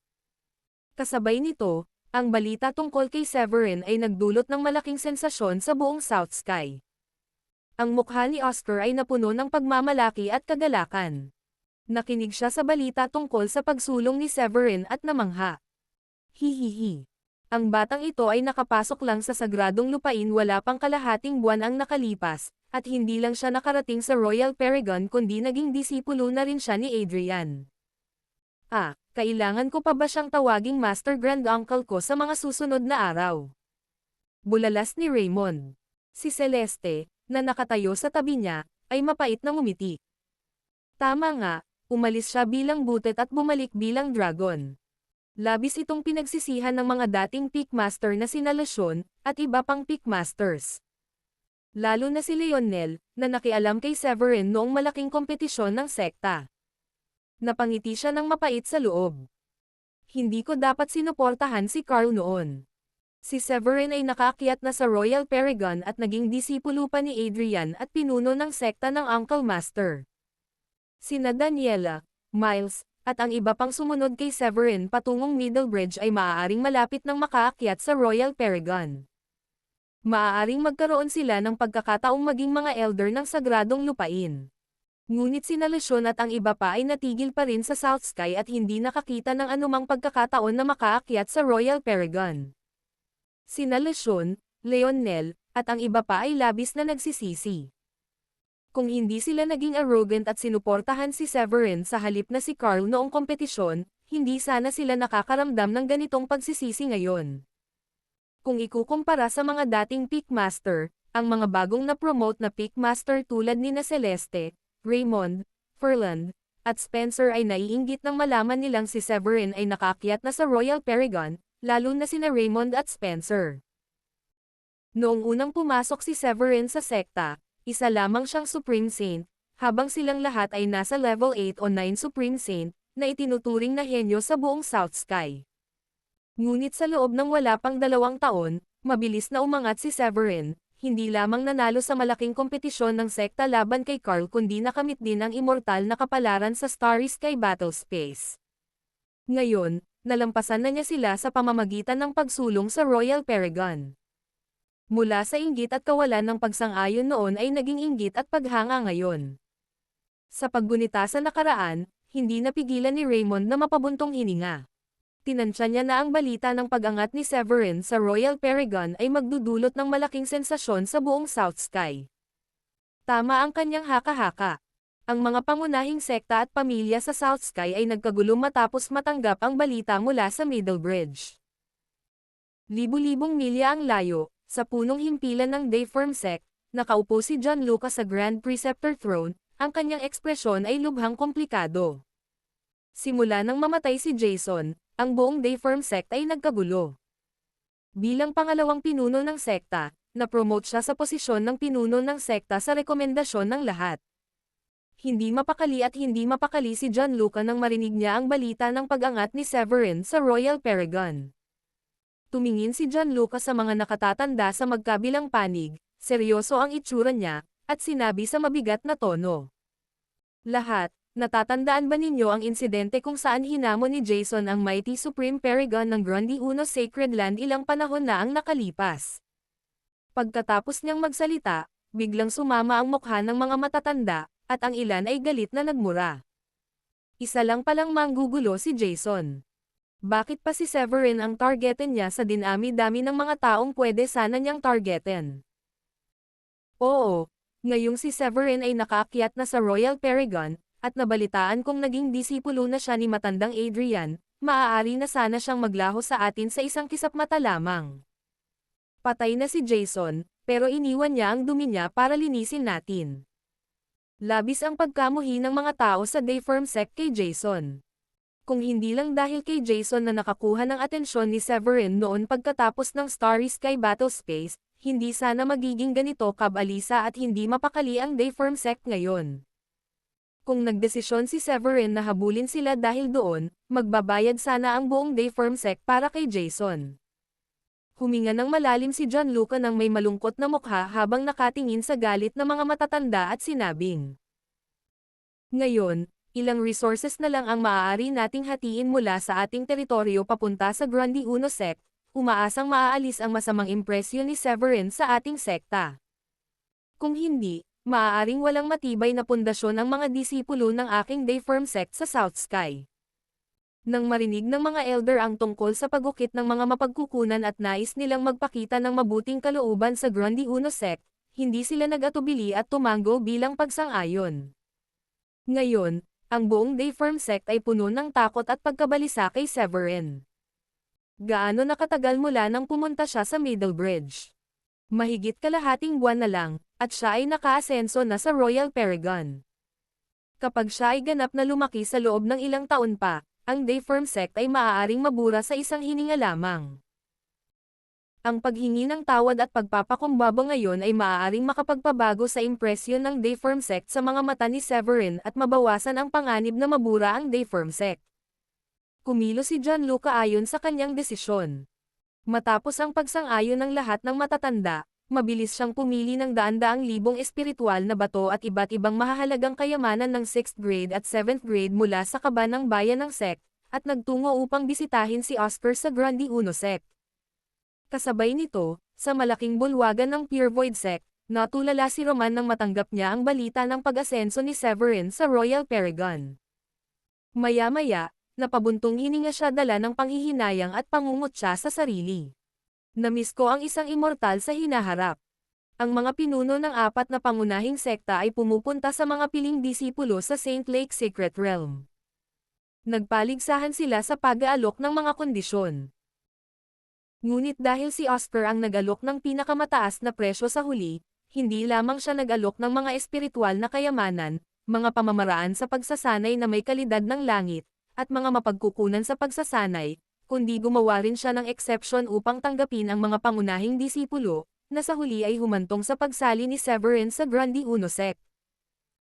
Kasabay nito, ang balita tungkol kay Severin ay nagdulot ng malaking sensasyon sa buong South Sky. Ang mukha ni Oscar ay napuno ng pagmamalaki at kagalakan. Nakinig siya sa balita tungkol sa pagsulong ni Severin at namangha. Hihihi. Ang batang ito ay nakapasok lang sa sagradong lupain wala pang kalahating buwan ang nakalipas, at hindi lang siya nakarating sa Royal Paragon kundi naging disipulo na rin siya ni Adrian. Kailangan ko pa ba siyang tawaging Master Grand Uncle ko sa mga susunod na araw? Bulalas ni Raymond. Si Celeste, na nakatayo sa tabi niya, ay mapait na ngumiti. Tama nga, umalis siya bilang butet at bumalik bilang dragon. Labis itong pinagsisihan ng mga dating Peakmaster na sina Lasyon, at iba pang Peakmasters. Lalo na si Leonel, na nakialam kay Severin noong malaking kompetisyon ng sekta. Napangiti siya ng mapait sa loob. Hindi ko dapat sinuportahan si Carl noon. Si Severin ay nakaakyat na sa Royal Paragon at naging disipulo pa ni Adrian at pinuno ng sekta ng Uncle Master. Sina Daniela, Miles, at ang iba pang sumunod kay Severin patungong Middlebridge ay maaaring malapit ng makaakyat sa Royal Paragon. Maaaring magkaroon sila ng pagkakataong maging mga elder ng sagradong lupain. Ngunit sina Lasyon at ang iba pa ay natigil pa rin sa South Sky at hindi nakakita ng anumang pagkakataon na makaakyat sa Royal Paragon. Sina Lasyon, Leonel, at ang iba pa ay labis na nagsisisi. Kung hindi sila naging arrogant at sinuportahan si Severin sa halip na si Carl noong kompetisyon, hindi sana sila nakakaramdam ng ganitong pagsisisi ngayon. Kung ikukumpara sa mga dating Peakmaster, ang mga bagong na-promote na Peakmaster tulad ni na Celeste, Raymond, Ferland, at Spencer ay naiinggit nang malaman nilang si Severin ay nakaakyat na sa Royal Paragon, lalo na sina Raymond at Spencer. Noong unang pumasok si Severin sa sekta, isa lamang siyang Supreme Saint, habang silang lahat ay nasa level 8 o 9 Supreme Saint, na itinuturing na henyo sa buong South Sky. Ngunit sa loob ng wala pang 2 taon, mabilis na umangat si Severin, hindi lamang nanalo sa malaking kompetisyon ng sekta laban kay Carl kundi nakamit din ang immortal na kapalaran sa Starry Sky Battle Space. Ngayon, nalampasan na niya sila sa pamamagitan ng pagsulong sa Royal Paragon. Mula sa inggit at kawalan ng pagsang-ayon noon ay naging inggit at paghanga ngayon. Sa paggunita sa nakaraan, hindi napigilan ni Raymond na mapabuntong hininga. Tinansya niya na ang balita ng pag-angat ni Severin sa Royal Paragon ay magdudulot ng malaking sensasyon sa buong South Sky. Tama ang kanyang haka-haka. Ang mga pangunahing sekta at pamilya sa South Sky ay nagkagulo matapos matanggap ang balita mula sa Middlebridge. Libu-libong milya ang layo, sa punong himpilan ng Dayform Sect, nakaupo si John Lucas sa Grand Preceptor Throne, ang kanyang ekspresyon ay lubhang komplikado. Simula nang mamatay si Jason, ang buong Dayform Sect ay nagkagulo. Bilang pangalawang pinuno ng sekta, na-promote siya sa posisyon ng pinuno ng sekta sa rekomendasyon ng lahat. Hindi mapakali si John Luca nang marinig niya ang balita ng pag-angat ni Severin sa Royal Paragon. Tumingin si John Luca sa mga nakatatanda sa magkabilang panig, seryoso ang itsura niya, at sinabi sa mabigat na tono. Lahat, natatandaan ba ninyo ang insidente kung saan hinamon ni Jason ang Mighty Supreme Paragon ng Grundy Uno Sacred Land ilang panahon na ang nakalipas? Pagkatapos niyang magsalita, biglang sumama ang mukha ng mga matatanda, at ang ilan ay galit na nagmura. Isa lang palang manggugulo si Jason. Bakit pa si Severin ang targetin niya sa dinami-dami ng mga taong pwede sana niyang targetin? Oo, ngayong si Severin ay nakaakyat na sa Royal Paragon, at nabalitaan kong naging disipulo na siya ni matandang Adrian, maaari na sana siyang maglaho sa atin sa isang kisapmata lamang. Patay na si Jason, pero iniwan niya ang dumi niya para linisin natin. Labis ang pagkamuhi ng mga tao sa Dayform sect kay Jason. Kung hindi lang dahil kay Jason na nakakuha ng atensyon ni Severin noon pagkatapos ng Starry Sky Battle Space, hindi sana magiging ganito kabalisa at hindi mapakali ang Dayform sect ngayon. Kung nagdesisyon si Severin na habulin sila dahil doon, magbabayad sana ang buong Dayform sect para kay Jason. Huminga ng malalim si Gianluca nang may malungkot na mukha habang nakatingin sa galit na mga matatanda at sinabing, "Ngayon, ilang resources na lang ang maaari nating hatiin mula sa ating teritoryo papunta sa Grandi Uno sect, umaasang maaalis ang masamang impresyon ni Severin sa ating sekta. Kung hindi, maaaring walang matibay na pundasyon ang mga disipulo ng aking Dayform sect sa South Sky." Nang marinig ng mga elder ang tungkol sa pagukit ng mga mapagkukunan at nais nilang magpakita ng mabuting kalooban sa Grandi Uno sect, hindi sila nag-atubili at tumango bilang pagsang-ayon. Ngayon, ang buong Dayform sect ay puno ng takot at pagkabalisa kay Severin. Gaano nakatagal mula nang pumunta siya sa Middlebridge? Mahigit kalahating buwan na lang, at siya ay nakaasenso na sa Royal Paragon. Kapag siya ay ganap na lumaki sa loob ng ilang taon pa, ang Dayform sect ay maaaring mabura sa isang hininga lamang. Ang paghingi ng tawad at pagpapakumbaba ngayon ay maaaring makapagpabago sa impresyon ng Dayform sect sa mga mata ni Severin at mabawasan ang panganib na mabura ang Dayform sect. Kumilos si Gianluca ayon sa kanyang desisyon. Matapos ang pagsang-ayon ng lahat ng matatanda, mabilis siyang pumili ng daan-daang libong espiritual na bato at iba't ibang mahahalagang kayamanan ng 6th grade at 7th grade mula sa kaba ng bayan ng sect, at nagtungo upang bisitahin si Oscar sa Grandi Uno sect. Kasabay nito, sa malaking bulwagan ng Pure Void sect, natulala si Roman nang matanggap niya ang balita ng pag-asenso ni Severin sa Royal Paragon. Maya-maya, napabuntong hininga siya dala ng panghihinayang at pangungutya sa sarili. "Namiss ko ang isang immortal sa hinaharap." Ang mga pinuno ng apat na pangunahing sekta ay pumupunta sa mga piling disipulo sa Saint Lake Secret Realm. Nagpaligsahan sila sa pag-aalok ng mga kondisyon. Ngunit dahil si Oscar ang nag-alok ng pinakamataas na presyo sa huli, hindi lamang siya nag-alok ng mga espiritual na kayamanan, mga pamamaraan sa pagsasanay na may kalidad ng langit, at mga mapagkukunan sa pagsasanay, kundi gumawa rin siya ng exception upang tanggapin ang mga pangunahing disipulo, na sa huli ay humantong sa pagsali ni Severin sa Grandi Uno sect.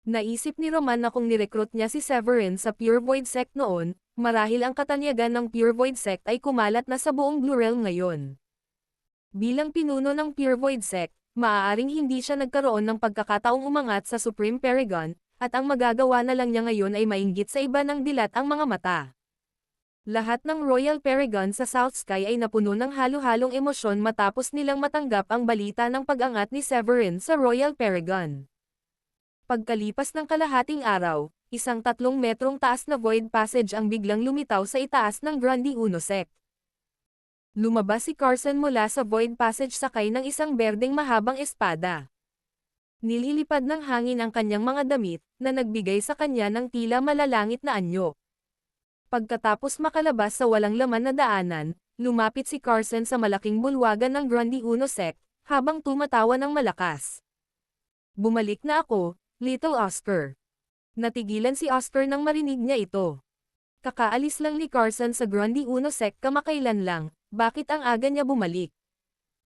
Naisip ni Roman na kung nirecruit niya si Severin sa Pure Void sect noon, marahil ang katanyagan ng Pure Void sect ay kumalat na sa buong Blue Realm ngayon. Bilang pinuno ng Pure Void sect, maaaring hindi siya nagkaroon ng pagkakataong umangat sa Supreme Paragon, at ang magagawa na lang niya ngayon ay mainggit sa iba ng dilat ang mga mata. Lahat ng Royal Paragon sa South Sky ay napuno ng halo-halong emosyon matapos nilang matanggap ang balita ng pag-angat ni Severin sa Royal Paragon. Pagkalipas ng kalahating araw, isang 3 metrong taas na void passage ang biglang lumitaw sa itaas ng Grandi Uno sect. Lumabas si Carson mula sa void passage sakay ng isang berdeng mahabang espada. Nililipad ng hangin ang kanyang mga damit, na nagbigay sa kanya ng tila malalangit na anyo. Pagkatapos makalabas sa walang laman na daanan, lumapit si Carson sa malaking bulwagan ng Grandi Uno sect, habang tumatawa ng malakas. "Bumalik na ako, Little Oscar." Natigilan si Oscar nang marinig niya ito. Kakaalis lang ni Carson sa Grandi Uno sect kamakailan lang, bakit ang aga niya bumalik?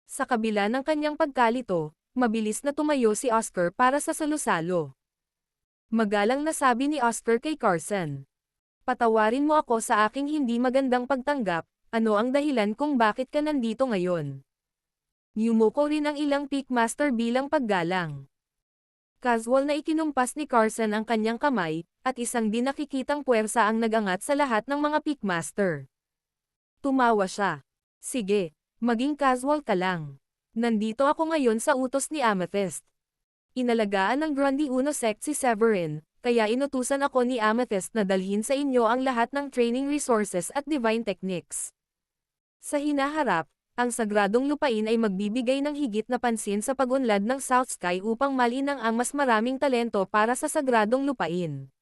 Sa kabila ng kanyang pagkalito, mabilis na tumayo si Oscar para sa salusalo. Magalang na sabi ni Oscar kay Carson, "Patawarin mo ako sa aking hindi magandang pagtanggap, ano ang dahilan kung bakit ka nandito ngayon?" Yumuko rin ang ilang Peakmaster bilang paggalang. Casual na ikinumpas ni Carson ang kanyang kamay, at isang di nakikitang puwersa ang nagangat sa lahat ng mga Peakmaster. Tumawa siya. "Sige, maging casual ka lang. Nandito ako ngayon sa utos ni Amethyst. Inalagaan ng Grundy Uno sect si Severin, kaya inutusan ako ni Amethyst na dalhin sa inyo ang lahat ng training resources at divine techniques. Sa hinaharap, ang sagradong lupain ay magbibigay ng higit na pansin sa pag-unlad ng South Sky upang malinang ang mas maraming talento para sa sagradong lupain.